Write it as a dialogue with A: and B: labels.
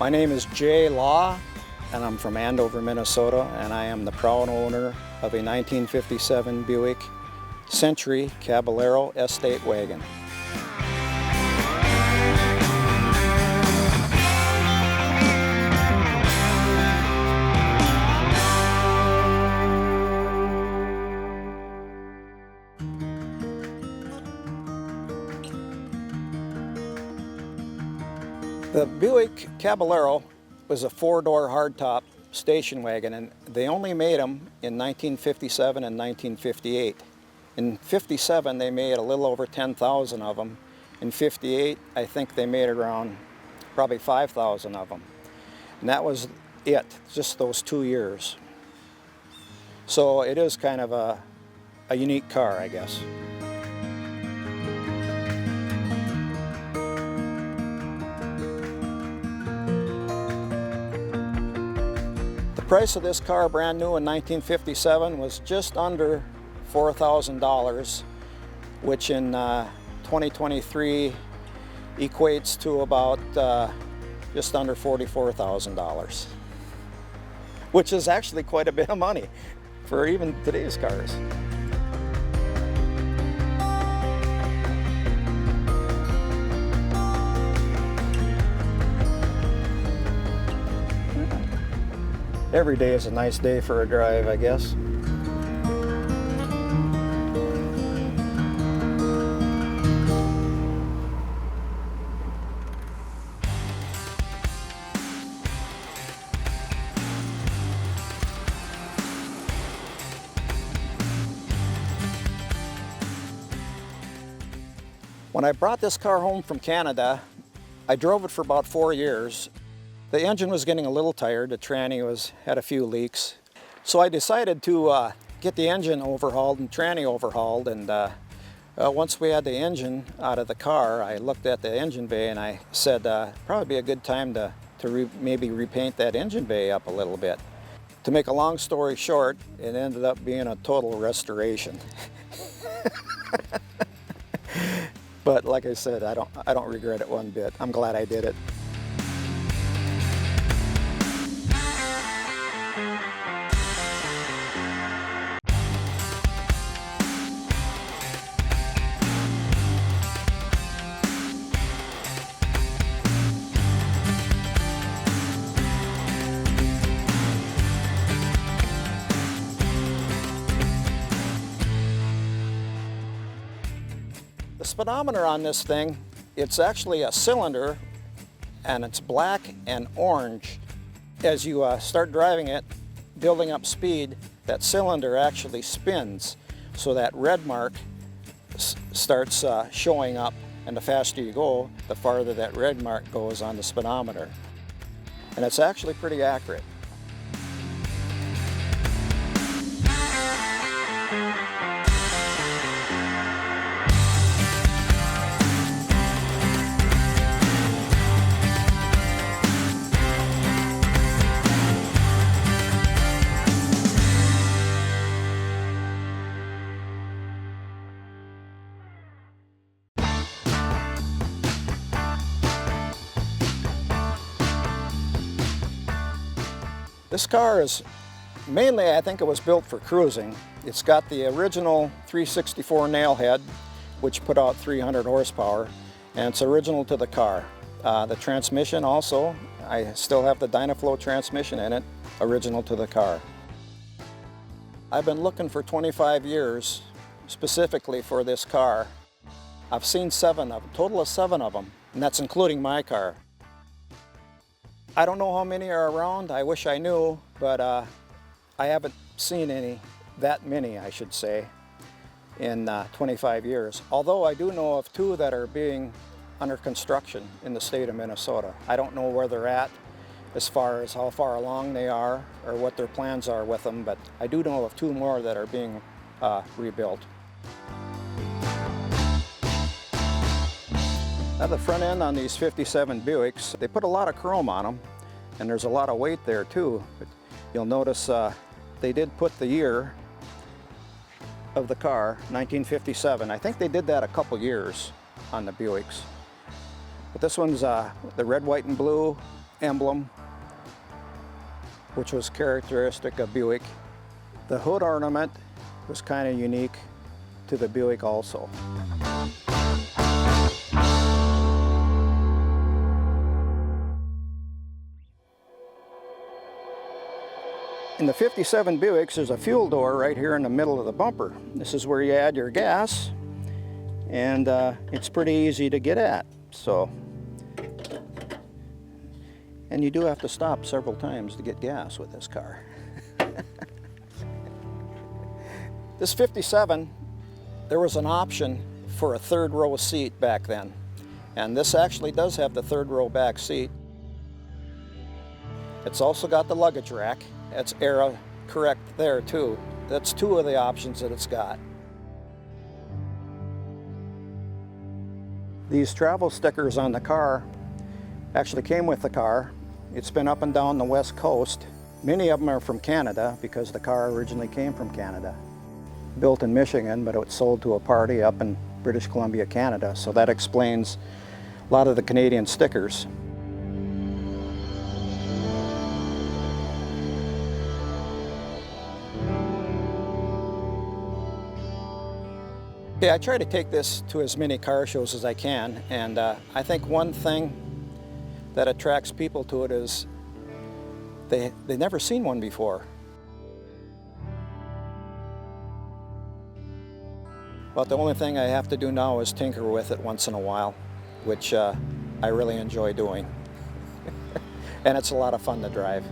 A: My name is Jay Law, and I'm from Andover, Minnesota, and I am the proud owner of a 1957 Buick Century Caballero Estate Wagon. The Buick Caballero was a four-door hardtop station wagon, and they only made them in 1957 and 1958. In 57 they made a little over 10,000 of them. In 58 I think they made around probably 5,000 of them. And that was it, just those 2 years. So it is kind of a unique car, I guess. The price of this car, brand new in 1957, was just under $4,000, which in 2023 equates to about just under $44,000, which is actually quite a bit of money for even today's cars. Every day is a nice day for a drive, I guess. When I brought this car home from Canada, I drove it for about 4 years. The engine was getting a little tired, the tranny had a few leaks. So I decided to get the engine overhauled and tranny overhauled, and once we had the engine out of the car, I looked at the engine bay and I said probably be a good time to maybe repaint that engine bay up a little bit. To make a long story short, it ended up being a total restoration. But like I said, I don't regret it one bit. I'm glad I did it. The speedometer on this thing, it's actually a cylinder, and it's black and orange. As you start driving it, building up speed, that cylinder actually spins, so that red mark starts showing up, and the faster you go, the farther that red mark goes on the speedometer. And it's actually pretty accurate. This car is mainly, I think it was built for cruising. It's got the original 364 nail head, which put out 300 horsepower, and it's original to the car. The transmission also, I still have the Dynaflow transmission in it, original to the car. I've been looking for 25 years specifically for this car. I've seen 7 of them, total of 7 of them, and that's including my car. I don't know how many are around, I wish I knew, but I haven't seen that many, I should say, in 25 years. Although I do know of 2 that are being under construction in the state of Minnesota. I don't know where they're at as far as how far along they are or what their plans are with them, but I do know of 2 more that are being rebuilt. At the front end on these 57 Buicks, they put a lot of chrome on them, and there's a lot of weight there too. But you'll notice they did put the year of the car, 1957. I think they did that a couple years on the Buicks. But this one's the red, white, and blue emblem, which was characteristic of Buick. The hood ornament was kind of unique to the Buick also. In the 57 Buicks, there's a fuel door right here in the middle of the bumper. This is where you add your gas, and it's pretty easy to get at. So, and you do have to stop several times to get gas with this car. This 57, there was an option for a third row seat back then, and this actually does have the third row back seat. It's also got the luggage rack. It's era correct there too. That's two of the options that it's got. These travel stickers on the car actually came with the car. It's been up and down the West Coast. Many of them are from Canada because the car originally came from Canada. Built in Michigan, but it was sold to a party up in British Columbia, Canada. So that explains a lot of the Canadian stickers. Yeah, I try to take this to as many car shows as I can, and I think one thing that attracts people to it is they've never seen one before. But the only thing I have to do now is tinker with it once in a while, which I really enjoy doing. And it's a lot of fun to drive.